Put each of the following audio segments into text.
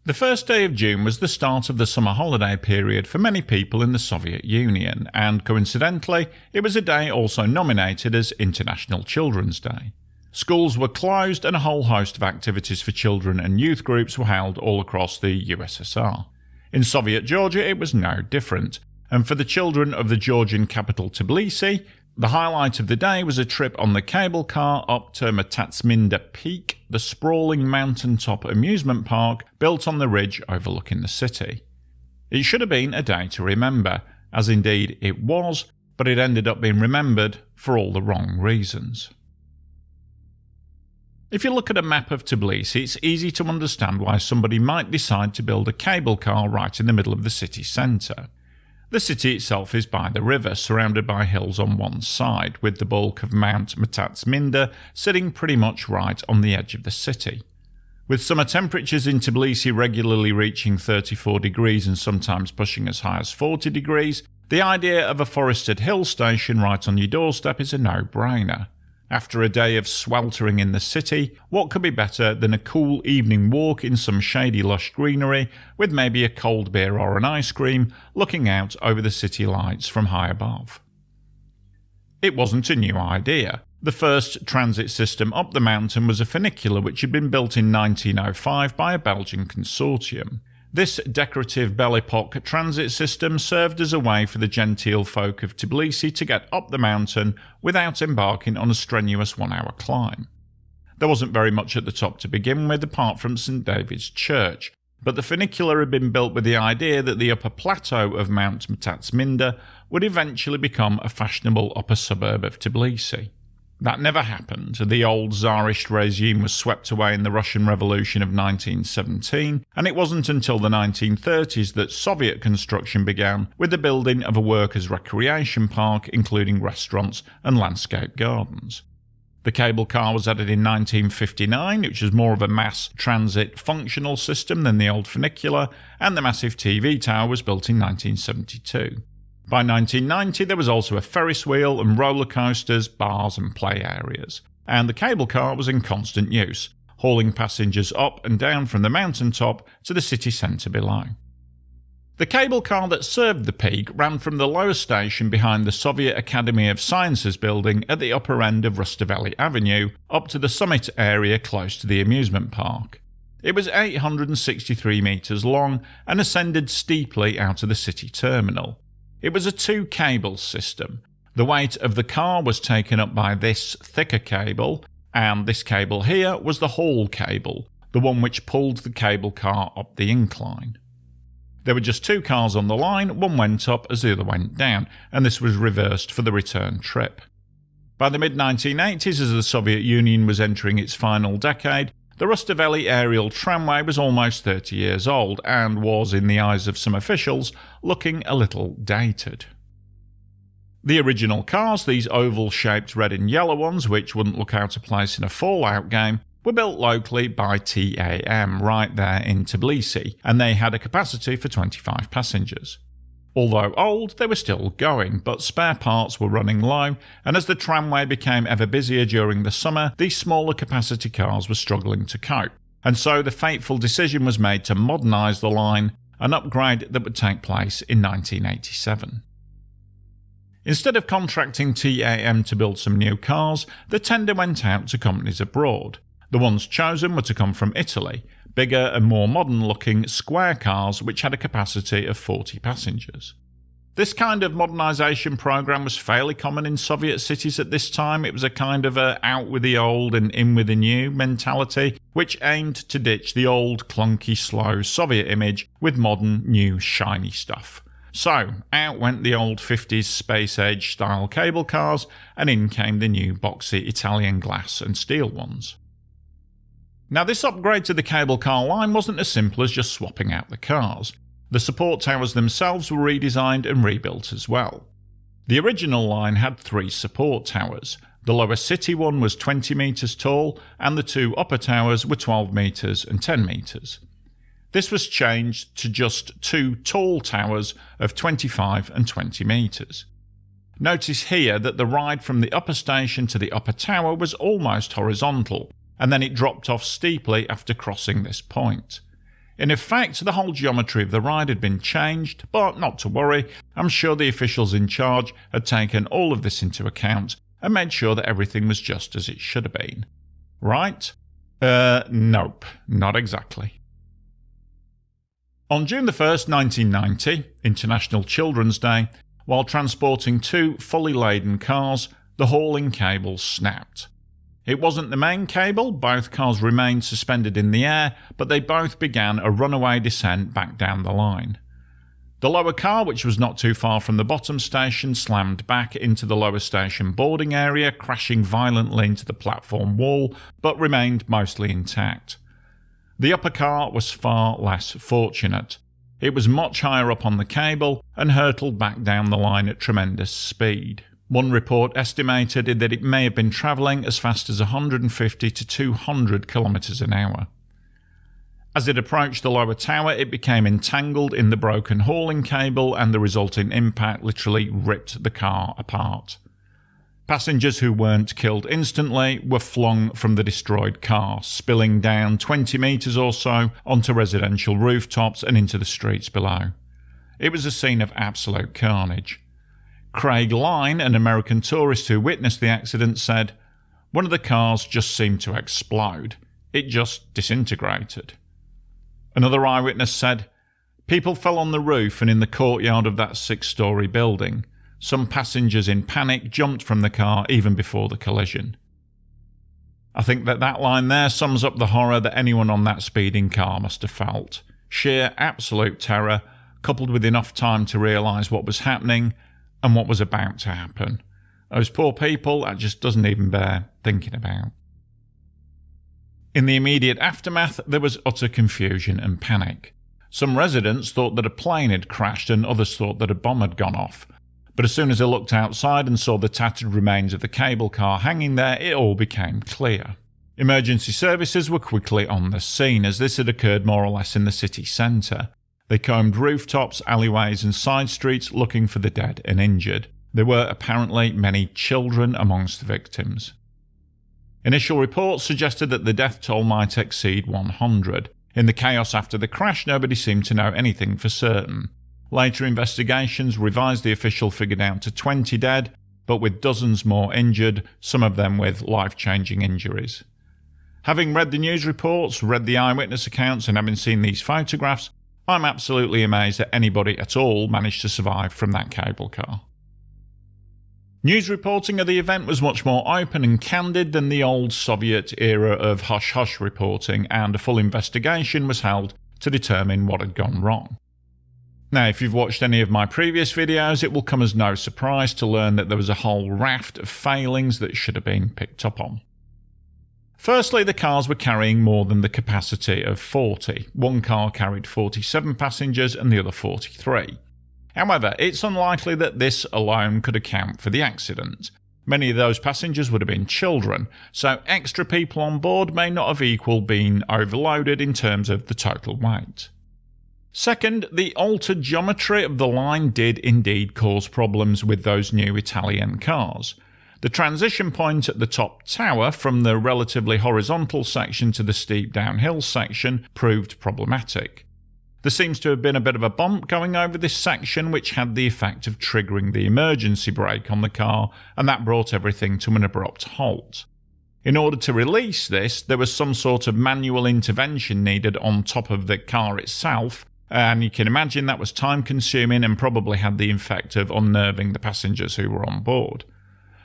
The first day of June was the start of the summer holiday period for many people in the Soviet Union, and coincidentally, it was a day also nominated as International Children's Day. Schools were closed and a whole host of activities for children and youth groups were held all across the USSR. In Soviet Georgia it was no different, and for the children of the Georgian capital Tbilisi, the highlight of the day was a trip on the cable car up to Mt Mtatsminda Peak, the sprawling mountaintop amusement park built on the ridge overlooking the city. It should have been a day to remember, as indeed it was, but it ended up being remembered for all the wrong reasons. If you look at a map of Tbilisi, it's easy to understand why somebody might decide to build a cable car right in the middle of the city centre. The city itself is by the river, surrounded by hills on one side, with the bulk of Mt Mtatsminda sitting pretty much right on the edge of the city. With summer temperatures in Tbilisi regularly reaching 34 degrees and sometimes pushing as high as 40 degrees, the idea of a forested hill station right on your doorstep is a no-brainer. After a day of sweltering in the city, what could be better than a cool evening walk in some shady lush greenery with maybe a cold beer or an ice cream looking out over the city lights from high above? It wasn't a new idea. The first transit system up the mountain was a funicular which had been built in 1905 by a Belgian consortium. This decorative Belle Epoque transit system served as a way for the genteel folk of Tbilisi to get up the mountain without embarking on a strenuous 1-hour climb. There wasn't very much at the top to begin with apart from St David's Church, but the funicular had been built with the idea that the upper plateau of Mt Mtatsminda would eventually become a fashionable upper suburb of Tbilisi. That never happened. The old Tsarist regime was swept away in the Russian Revolution of 1917, and it wasn't until the 1930s that Soviet construction began with the building of a workers' recreation park, including restaurants and landscape gardens. The cable car was added in 1959, which was more of a mass transit functional system than the old funicular, and the massive TV tower was built in 1972. By 1990 there was also a Ferris wheel and roller coasters, bars and play areas, and the cable car was in constant use, hauling passengers up and down from the mountaintop to the city centre below. The cable car that served the peak ran from the lower station behind the Soviet Academy of Sciences building at the upper end of Rukhadze Avenue up to the summit area close to the amusement park. It was 863 metres long and ascended steeply out of the city terminal. It was a two-cable system. The weight of the car was taken up by this thicker cable, and this cable here was the haul cable, the one which pulled the cable car up the incline. There were just two cars on the line, one went up as the other went down, and this was reversed for the return trip. By the mid-1980s, as the Soviet Union was entering its final decade, the Rukhadze aerial tramway was almost 30 years old and was, in the eyes of some officials, looking a little dated. The original cars, these oval-shaped red and yellow ones which wouldn't look out of place in a Fallout game, were built locally by TAM right there in Tbilisi, and they had a capacity for 25 passengers. Although old, they were still going, but spare parts were running low, and as the tramway became ever busier during the summer, these smaller capacity cars were struggling to cope, and so the fateful decision was made to modernise the line, an upgrade that would take place in 1987. Instead of contracting TAM to build some new cars, the tender went out to companies abroad. The ones chosen were to come from Italy, bigger and more modern-looking square cars which had a capacity of 40 passengers. This kind of modernisation programme was fairly common in Soviet cities at this time. It was a kind of a out with the old and in with the new mentality, which aimed to ditch the old, clunky, slow Soviet image with modern, new, shiny stuff. So, out went the old 50s space-age style cable cars, and in came the new boxy Italian glass and steel ones. Now, this upgrade to the cable car line wasn't as simple as just swapping out the cars. The support towers themselves were redesigned and rebuilt as well. The original line had 3 support towers. The lower city one was 20 metres tall, and the 2 upper towers were 12 metres and 10 metres. This was changed to just 2 tall towers of 25 and 20 metres. Notice here that the ride from the upper station to the upper tower was almost horizontal, and then it dropped off steeply after crossing this point. In effect, the whole geometry of the ride had been changed, but not to worry, I'm sure the officials in charge had taken all of this into account and made sure that everything was just as it should have been. Right? Nope, not exactly. On June 1st, 1990, International Children's Day, while transporting 2 fully laden cars, the hauling cable snapped. It wasn't the main cable, both cars remained suspended in the air, but they both began a runaway descent back down the line. The lower car, which was not too far from the bottom station, slammed back into the lower station boarding area, crashing violently into the platform wall, but remained mostly intact. The upper car was far less fortunate. It was much higher up on the cable and hurtled back down the line at tremendous speed. One report estimated that it may have been travelling as fast as 150 to 200 kilometres an hour. As it approached the lower tower, it became entangled in the broken hauling cable, and the resulting impact literally ripped the car apart. Passengers who weren't killed instantly were flung from the destroyed car, spilling down 20 metres or so onto residential rooftops and into the streets below. It was a scene of absolute carnage. Craig Line, an American tourist who witnessed the accident, said, "One of the cars just seemed to explode. It just disintegrated." Another eyewitness said, "People fell on the roof and in the courtyard of that 6-storey building. Some passengers in panic jumped from the car even before the collision." I think that line there sums up the horror that anyone on that speeding car must have felt. Sheer absolute terror, coupled with enough time to realise what was happening and what was about to happen. Those poor people, that just doesn't even bear thinking about. In the immediate aftermath, there was utter confusion and panic. Some residents thought that a plane had crashed and others thought that a bomb had gone off. But as soon as they looked outside and saw the tattered remains of the cable car hanging there, it all became clear. Emergency services were quickly on the scene, as this had occurred more or less in the city centre. They combed rooftops, alleyways and side streets looking for the dead and injured. There were apparently many children amongst the victims. Initial reports suggested that the death toll might exceed 100. In the chaos after the crash, nobody seemed to know anything for certain. Later investigations revised the official figure down to 20 dead, but with dozens more injured, some of them with life-changing injuries. Having read the news reports, read the eyewitness accounts and having seen these photographs, I'm absolutely amazed that anybody at all managed to survive from that cable car. News reporting of the event was much more open and candid than the old Soviet era of hush-hush reporting, and a full investigation was held to determine what had gone wrong. Now, if you've watched any of my previous videos, it will come as no surprise to learn that there was a whole raft of failings that should have been picked up on. Firstly, the cars were carrying more than the capacity of 40. One car carried 47 passengers and the other 43. However, it's unlikely that this alone could account for the accident. Many of those passengers would have been children, so extra people on board may not have equal been overloaded in terms of the total weight. Second, the altered geometry of the line did indeed cause problems with those new Italian cars. The transition point at the top tower from the relatively horizontal section to the steep downhill section proved problematic. There seems to have been a bit of a bump going over this section, which had the effect of triggering the emergency brake on the car, and that brought everything to an abrupt halt. In order to release this, there was some sort of manual intervention needed on top of the car itself, and you can imagine that was time-consuming and probably had the effect of unnerving the passengers who were on board.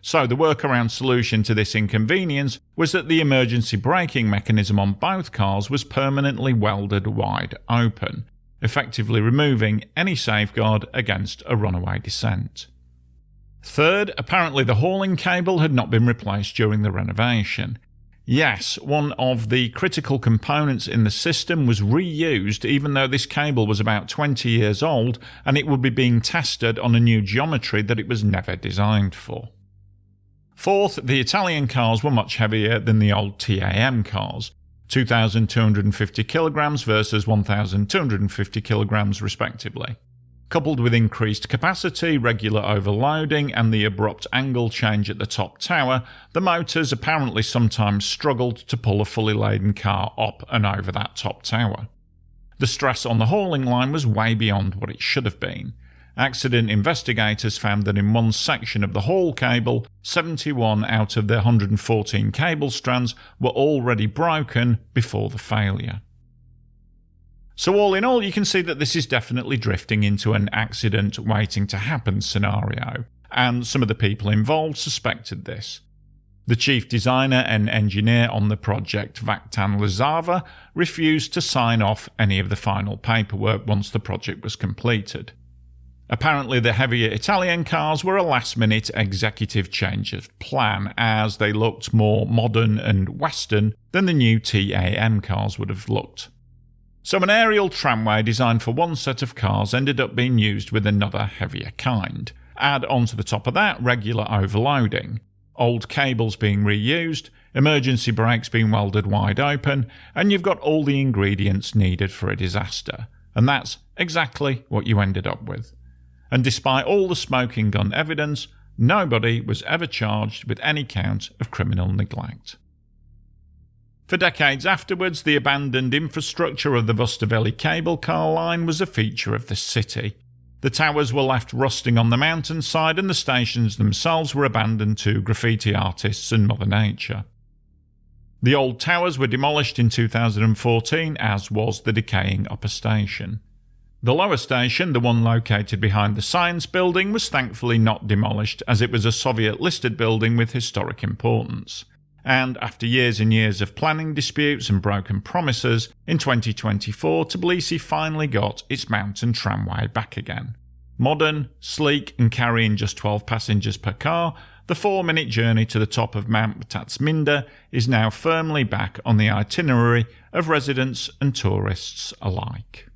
So the workaround solution to this inconvenience was that the emergency braking mechanism on both cars was permanently welded wide open, effectively removing any safeguard against a runaway descent. Third, apparently the hauling cable had not been replaced during the renovation. Yes, one of the critical components in the system was reused even though this cable was about 20 years old and it would be being tested on a new geometry that it was never designed for. Fourth, the Italian cars were much heavier than the old TAM cars, 2,250 kilograms versus 1,250 kilograms respectively. Coupled with increased capacity, regular overloading, and the abrupt angle change at the top tower, the motors apparently sometimes struggled to pull a fully laden car up and over that top tower. The stress on the hauling line was way beyond what it should have been. Accident investigators found that in one section of the haul cable, 71 out of the 114 cable strands were already broken before the failure. So all in all, you can see that this is definitely drifting into an accident waiting to happen scenario, and some of the people involved suspected this. The chief designer and engineer on the project, Vaktan Lizava, refused to sign off any of the final paperwork once the project was completed. Apparently, the heavier Italian cars were a last-minute executive change of plan, as they looked more modern and Western than the new TAM cars would have looked. So an aerial tramway designed for one set of cars ended up being used with another heavier kind. Add onto the top of that regular overloading, old cables being reused, emergency brakes being welded wide open, and you've got all the ingredients needed for a disaster. And that's exactly what you ended up with. And despite all the smoking gun evidence, nobody was ever charged with any count of criminal neglect. For decades afterwards, the abandoned infrastructure of the Vustaveli cable car line was a feature of the city. The towers were left rusting on the mountainside, and the stations themselves were abandoned to graffiti artists and Mother Nature. The old towers were demolished in 2014, as was the decaying upper station. The lower station, the one located behind the Science Building, was thankfully not demolished, as it was a Soviet-listed building with historic importance. And after years and years of planning disputes and broken promises, in 2024 Tbilisi finally got its mountain tramway back again. Modern, sleek and carrying just 12 passengers per car, the 4-minute journey to the top of Mt Mtatsminda is now firmly back on the itinerary of residents and tourists alike.